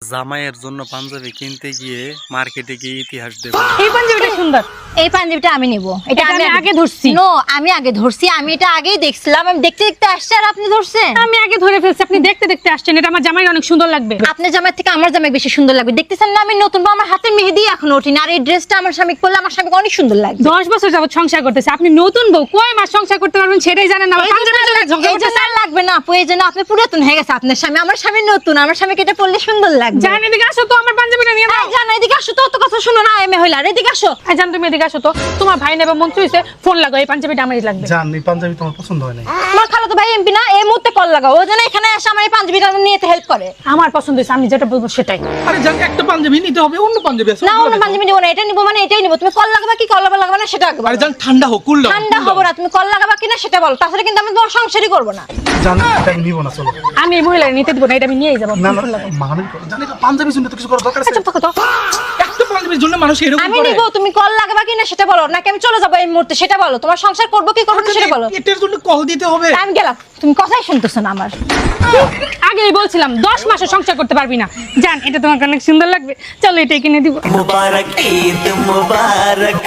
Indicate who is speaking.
Speaker 1: জামাইয়ের জন্য পাঞ্জাবি কিনতে গিয়ে মার্কেটে গিয়ে ইতিহাস দেব।
Speaker 2: এই পাঞ্জাবিটা সুন্দর।
Speaker 3: এই পাঞ্জাবিটা আমি নেব।
Speaker 2: এটা আমি আগে ধরছি।
Speaker 3: নো, আমি আগে ধরছি। আমি এটা আগেই দেখছিলাম। আমি দেখতে দেখতে আসছি আর আপনি ধরছেন।
Speaker 2: আমি আগে ধরে ফেলছি, আপনি দেখতে দেখতে আসছেন। এটা আমার জামাইয়ের অনেক সুন্দর লাগবে।
Speaker 3: আপনার জামাই থেকে আমার জামাই বেশি সুন্দর লাগবে। দেখতেছেন না আমি নতুন বউ, আমার হাতের মেহেদি এখনো ওঠেনি। আর এই ড্রেসটা আমার স্বামী পরলে আমার স্বামীকে অনেক সুন্দর লাগবে।
Speaker 2: 10 বছর যাবত সংসার করতেছে, আপনি নতুন বউ কয় মাস সংসার করতে পারবেন সেটাই জানেন না।
Speaker 3: এই জন্য আর লাগবে না আপু, এই জন্য আপনি পুরাতন হয়ে গেছে আপনার স্বামী। আমার স্বামী নতুন, আমার স্বামীকে এটা পরলে সুন্দর লাগবে।
Speaker 2: জান এদিকে আসো তো, আমার পাঞ্জাবিটা নিয়ে নাও।
Speaker 3: জান এদিকে আসো তো, অত কথা শুনো না। এমএ হইলা এদিকে আসো।
Speaker 2: জান তুমি এদিকে আসো তো, তোমার ভাই নেবে মন্ত্রী হইছে, ফোন লাগাও। এই পাঞ্জাবিটা আমারই লাগবে।
Speaker 4: জান এই পাঞ্জাবি তোমার পছন্দ হয় নাই?
Speaker 3: আমার খালাতো ভাই এমপি না, এই মুহূর্তে কল লাগাও। ও যেন এখানে এসে আমার এই পাঞ্জাবিটা নিয়ে হেল্প করে।
Speaker 2: আমার পছন্দ হয়েছে, আমি যেটা বলবো সেটাই।
Speaker 4: আরে জান একটা পাঞ্জাবি নিতে হবে, অন্য পাঞ্জাবি আছে।
Speaker 3: না অন্য পাঞ্জাবি নিবো না, এটা নিবো মানে এটাই নিবো। তুমি কল লাগাবা কি কল লাগাবা না সেটা আগে বলো।
Speaker 4: আরে জান ঠান্ডা হোক, কুল ডাউন।
Speaker 3: ঠান্ডা হবো না, তুমি কল লাগাবা কিনা সেটা বলো। তাছাড়া কিন্তু আমি তোমার সংসারই করবো না।
Speaker 4: জান এটা আমি নিব না, চলো।
Speaker 2: আমি এই মহিলার নিতে দিব না, এটা আমি নিয়েই যাবো।
Speaker 4: না না মানে জান এটা পাঞ্জাবি শুনতে তো কিছু করার দরকার আছে।
Speaker 2: চুপ থাকো তো।
Speaker 4: একটা পাঞ্জাবির জন্য মানুষ এরকম
Speaker 3: আমি
Speaker 4: করে।
Speaker 3: নিবো, তুমি কল লাগাবা কিনা সেটা বলো, নাকি আমি চলে যাবো এই মুহূর্তে সেটা বলো। তোমার সংসার করবো কি করবো না সেটা বলো।
Speaker 4: এটার জন্য কল দিতে হবে?
Speaker 3: আমি গেলাম, তুমি কথাই শুনতেছো না আমার।
Speaker 2: আগেই বলছিলাম 10 মাসে সংসার করতে পারবি না। জান এটা তোমার অনেক সুন্দর লাগবে, চলো এটাই কিনে দিব।
Speaker 5: मुबारक ईद मुबारक।